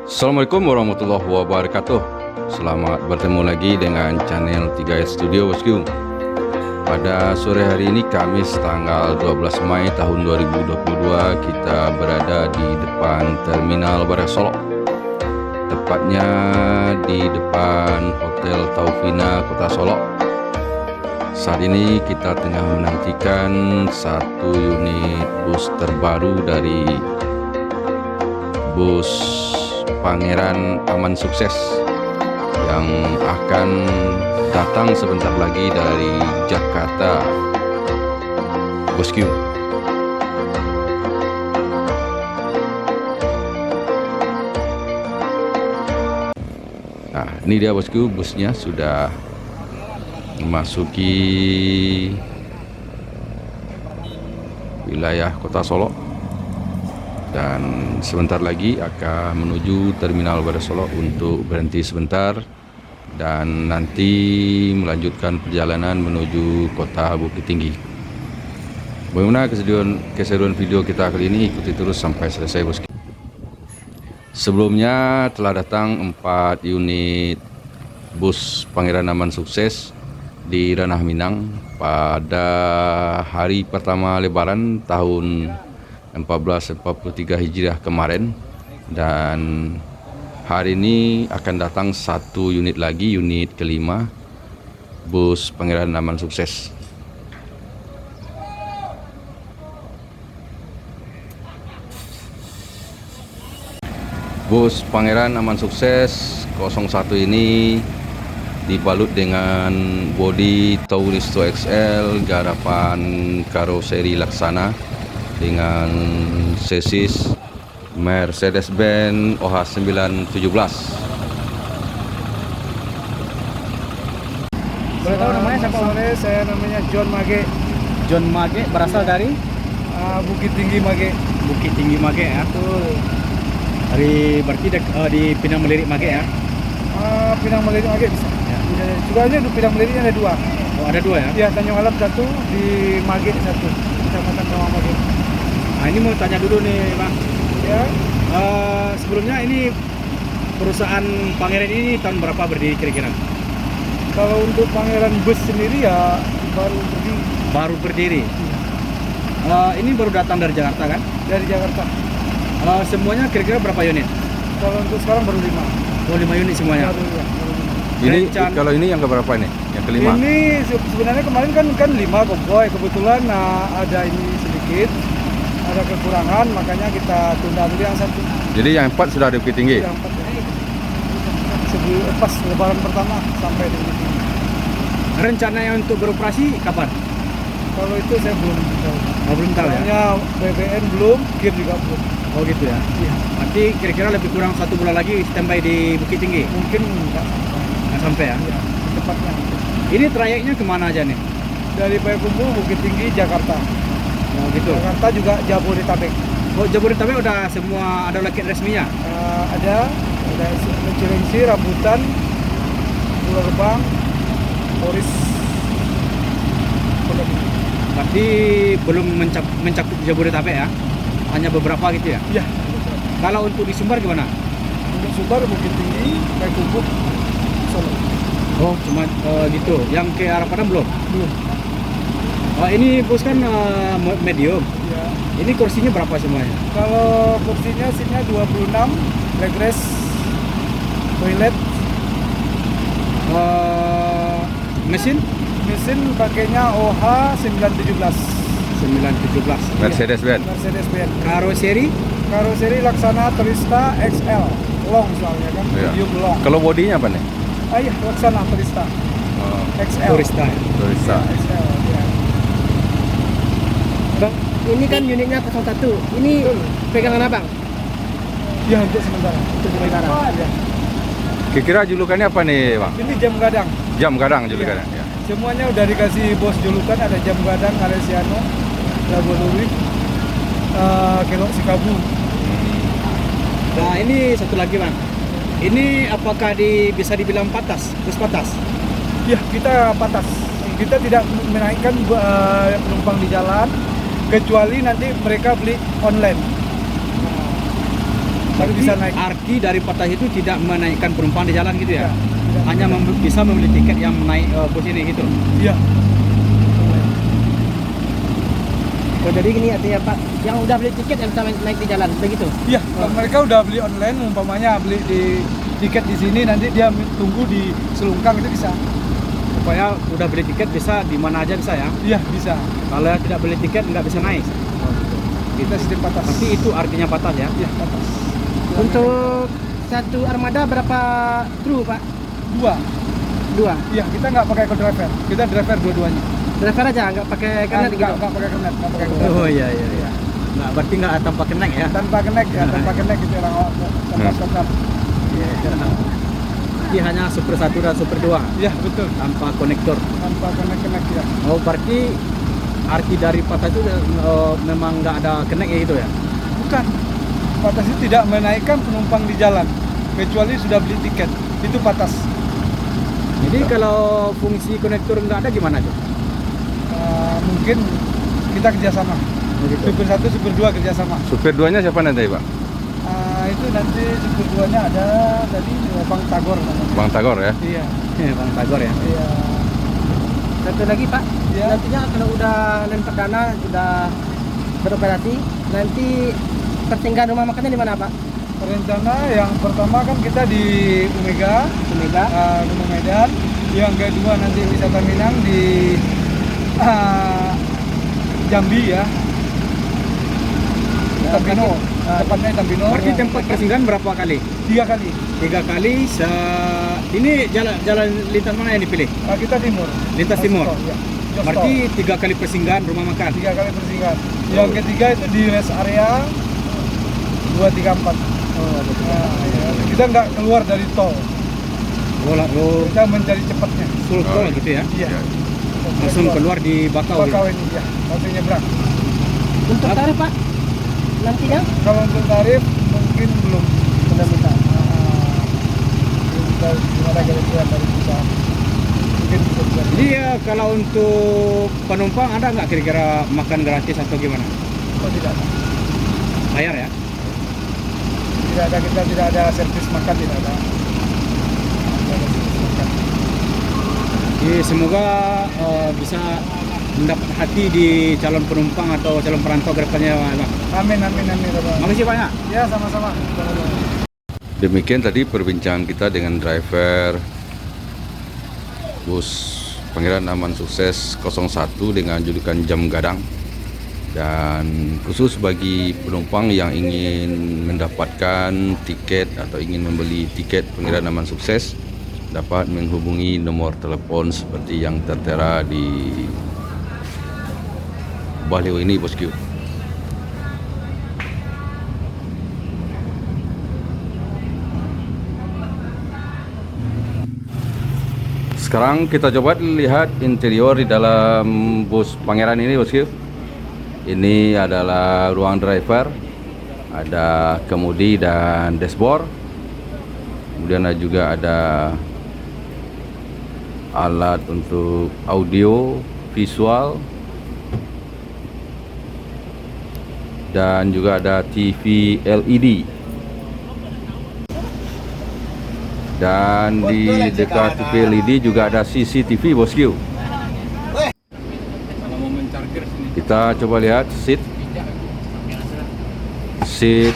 Assalamualaikum warahmatullahi wabarakatuh. Selamat bertemu lagi dengan channel 3S Studio Bosku. Pada sore hari ini Kamis tanggal 12 Mei tahun 2022, kita berada di depan Terminal Barat Solok, tepatnya di depan Hotel Taufina Kota Solok. Saat ini kita tengah menantikan satu unit bus terbaru dari bus Pangeran Aman Sukses yang akan datang sebentar lagi dari Jakarta, Bosku. Nah, ini dia Bosku, busnya sudah memasuki wilayah Kota Solok dan sebentar lagi akan menuju Terminal Barat Solok untuk berhenti sebentar dan nanti melanjutkan perjalanan menuju Kota Bukit Tinggi. Bagaimana keseruan video kita kali ini? Ikuti terus sampai selesai, Bosku. Sebelumnya telah datang 4 unit bus Pangeran Aman Sukses di Ranah Minang pada hari pertama Lebaran tahun 1443 Hijriah kemarin, dan hari ini akan datang satu unit lagi, unit kelima bus Pangeran Aman Sukses. Bus Pangeran Aman Sukses 01 ini dibalut dengan bodi Tauristo XL garapan karoseri Laksana dengan chassis Mercedes-Benz OH 917. Boleh tahu namanya siapa? Sore, saya namanya John Mage. John Mage, berasal dari Bukit Tinggi Mage. Bukit Tinggi Mage ya. Betul. Berarti di Pinang Melirik Mage ya. Pinang Melirik Mage bisa. Ya. Juga aja di Pinang Meliriknya ada 2. Oh, ada 2 ya? Iya, Tanjung Alam 1, di Mage 1. Kecamatan Rawa Mage. Nah, ini mau tanya dulu nih, Bang. Ya. Sebelumnya ini perusahaan Pangeran ini tahun berapa berdiri kira-kira? Kalau untuk Pangeran Bus sendiri ya Baru berdiri. Ini baru datang dari Jakarta kan? dari Jakarta. Semuanya kira-kira berapa unit? Kalau untuk sekarang baru 5. Oh, 5 unit semuanya. Baru 5. Ini kalau ini yang keberapa ini? Yang kelima. Ini sebenarnya kemarin kan 5 konvoy. Kebetulan ada ini sedikit, ada kekurangan, makanya kita tunda dulu yang 1. Jadi yang 4 sudah di Bukit Tinggi. Yang 4 sebelum pas Lebaran pertama sampai di sini. Rencananya untuk beroperasi kapan? Kalau itu saya belum tahu. Oh, belum tahu ya? Soalnya BBN belum, gear juga belum. Oh gitu ya? Iya. Berarti kira-kira lebih kurang 1 bulan lagi standby di Bukit Tinggi? Mungkin nggak Sampai ya? ya, cepatnya. Ini trayeknya kemana aja nih? Dari Payakumbuh, Bukit Tinggi, Jakarta. Oh gitu. Jakarta juga Jabodetabek. Oh, Jabodetabek udah semua ada loket resminya? Ada Cilengsi, Rambutan, Pulau Gebang, Poris. Berarti belum mencakup Jabodetabek ya? Hanya beberapa gitu ya? Iya. Kalau untuk di Sumbar gimana? Untuk Sumbar, Bukit Tinggi, Payakumbuh, Solo. Oh, cuma gitu. Yang ke arah Padang belum? Belum. Ini bus kan medium. Ya. Ini kursinya berapa semuanya? Kalau kursinya seatnya 26, leg rest, toilet, Mesin? mesin pakainya OH 917. 917. Mercedes-Benz. Mercedes-Benz. Karoseri? Karoseri Laksana Trista XL. Long soalnya kan, Iya. medium long. Kalau bodinya apa nih? Iya, Laksana Trista XL. Turista ya? Turista. XL, ya. Bang, ini kan unitnya 01. Ini Betul. pegangan abang Ya, untuk sementara. untuk sementara. Ya. Kira-kira julukannya apa nih, Bang? Ini jam gadang. Jam gadang julukannya. Ya. Semuanya udah dikasih bos julukan, ada jam gadang, Aresiano, Laboluri, Kelok Sikabu. Nah, ini satu lagi Bang. Ini apakah bisa dibilang patas? Bus patas? Ya, kita patas. Kita tidak menaikkan penumpang di jalan, kecuali nanti mereka beli online. baru bisa naik. Arki dari Patas itu tidak menaikkan penumpang di jalan gitu ya? Ya, tidak. Hanya bisa membeli tiket yang naik bus ini gitu. Iya. Oh, jadi gini artinya Pak, yang udah beli tiket yang bisa naik di jalan, begitu? Iya, kalau mereka udah beli online, umpamanya beli di tiket di sini, nanti dia tunggu di Selungkang itu bisa. Supaya udah beli tiket bisa di mana aja bisa ya? Iya, bisa. Kalau yang tidak beli tiket nggak bisa naik. Kita sistem Patas. Tapi itu artinya Patas ya? Iya, Patas. Untuk satu armada berapa kru Pak? 2. 2. Iya, kita nggak pakai co-driver. Kita driver dua-duanya. Driver aja, nggak pakai kernet gitu? Nggak pakai kernet, nggak pakai co-driver. Oh iya. Nggak, berarti nggak tanpa kenek ya? Tanpa kenek ya, tanpa kenek itu orang tanpa stokar. Jadi hanya Super 1 dan Super 2 Iya, betul. tanpa konektor. Tanpa kenek ya. Oh berarti arti dari Patas itu memang nggak ada kenek ya gitu ya? Bukan. Patas itu tidak menaikkan penumpang di jalan kecuali sudah beli tiket. Itu Patas. Jadi kalau fungsi konektor nggak ada gimana tuh? Mungkin kita kerjasama. Begitu. Super 1, Super 2 kerjasama. Supir 2-nya siapa nanti Pak? Itu nanti Super 2-nya ada tadi Bang Tagor namanya. Bang Tagor ya? Iya. Bang Tagor ya? Iya. Satu lagi Pak, Iya. nantinya kalau udah land perdana, sudah beroperasi, nanti persinggahan rumah makannya di mana Pak? Rencana yang pertama kan kita di Omega, Omega. Gunung Medan. Yang kedua nanti wisata Minang di Jambi ya. Tampino, tepatnya Tampino. Berarti tempat persinggahan berapa kali? 3 kali. 3 kali. Ini jalan lintas mana yang dipilih? Kita timur. Lintas timur. Ya. Berarti 3 kali persinggahan rumah makan. 3 kali persinggahan. Yang ketiga itu di rest area 2, 3, 4. Kita nggak keluar dari tol. Kita mencari cepatnya. Full tol gitu ya? Iya. Langsung keluar di Bakau. Bakau ini ya. Langsung nyebrang. Untuk tarif Pak, nantinya? Kalau untuk tarif mungkin belum Minta. Gimana kira-kira tarif kita? Mungkin bisa. Jadi ya kalau untuk penumpang ada nggak kira-kira makan gratis atau gimana? Oh, tidak ada. Bayar ya? Tidak ada, kita tidak ada servis makan, tidak ada. Tidak ada servis makan. Jadi semoga bisa mendapat hati di calon penumpang atau calon perantau ke depannya Bang. Amin, amin, amin. Makasih banyak. Ya, sama-sama. Demikian tadi perbincangan kita dengan driver bus Pangeran Aman Sukses 01 dengan julukan Jam Gadang. Dan khusus bagi penumpang yang ingin mendapatkan tiket atau ingin membeli tiket Pangeran Aman Sukses, dapat menghubungi nomor telepon seperti yang tertera di baliho ini bosku. Sekarang kita coba lihat interior di dalam bus Pangeran ini bosku. Ini adalah ruang driver, ada kemudi dan dashboard. Kemudian juga ada alat untuk audio, visual, dan juga ada TV LED. Dan di dekat TV LED juga ada CCTV bosku. Kita coba lihat seat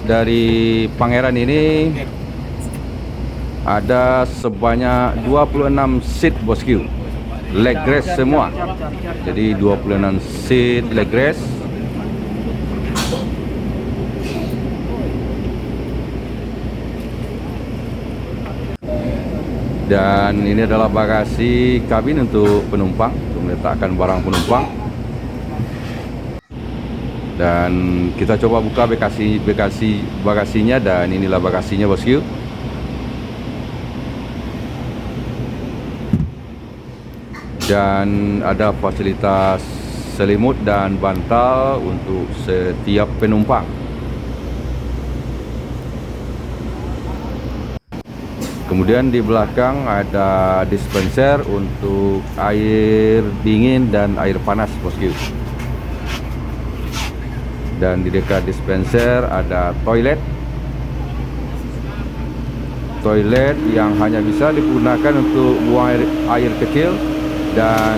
dari Pangeran ini ada sebanyak 26 seat bosku, leg rest semua. Jadi 26 seat leg rest. Dan ini adalah bagasi kabin untuk penumpang, untuk meletakkan barang penumpang. Dan kita coba buka bagasinya, dan inilah bagasinya bosku. Dan ada fasilitas selimut dan bantal untuk setiap penumpang. Kemudian di belakang ada dispenser untuk air dingin dan air panas bosku. Dan di dekat dispenser ada toilet toilet yang hanya bisa digunakan untuk buang air kecil dan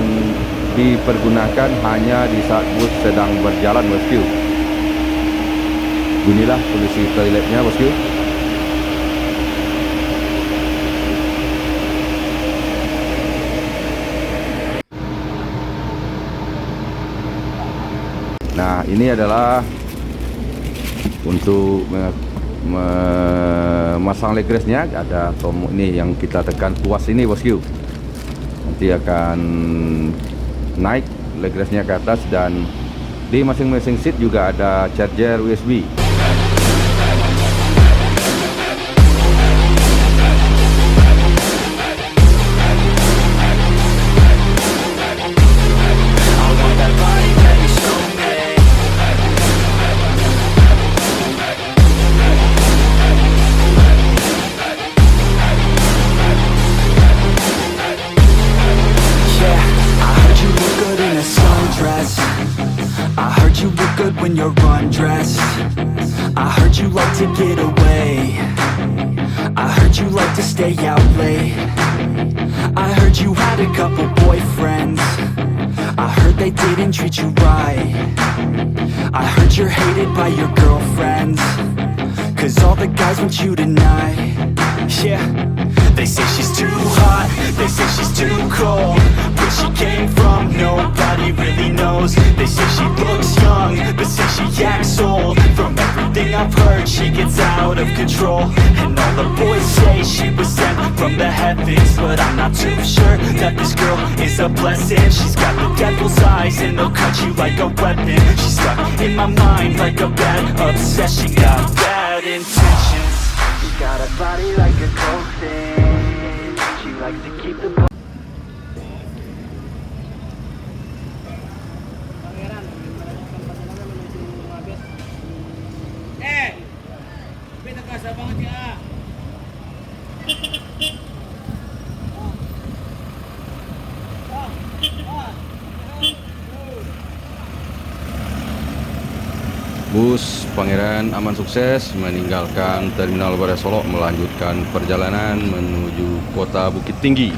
dipergunakan hanya di saat bus sedang berjalan, bosku. Inilah kondisi toiletnya, bosku. Nah, ini adalah untuk memasang leg race-nya. Ada tombol ini yang kita tekan tuas ini, bosku. Nanti akan naik leg race-nya ke atas, dan di masing-masing seat juga ada charger USB. When you're undressed, I heard you like to get away. I heard you like to stay out late. I heard you had a couple boyfriends. I heard they didn't treat you right. I heard you're hated by your girlfriends, 'cause all the guys want you tonight. Yeah, they say she's too hot, they say she's too cold. Where she came from, nobody really knows. They say she looks young, but say she acts old. From everything I've heard, she gets out of control. And all the boys say she was sent from the heavens, but I'm not too sure that this girl is a blessing. She's got the devil's eyes and they'll cut you like a weapon. She's stuck in my mind like a bad obsession. Got bad intentions. She got a body like a coffin. She likes to keep the Bus Pangeran Aman sukses meninggalkan Terminal Barai Solok, melanjutkan perjalanan menuju Kota Bukit Tinggi.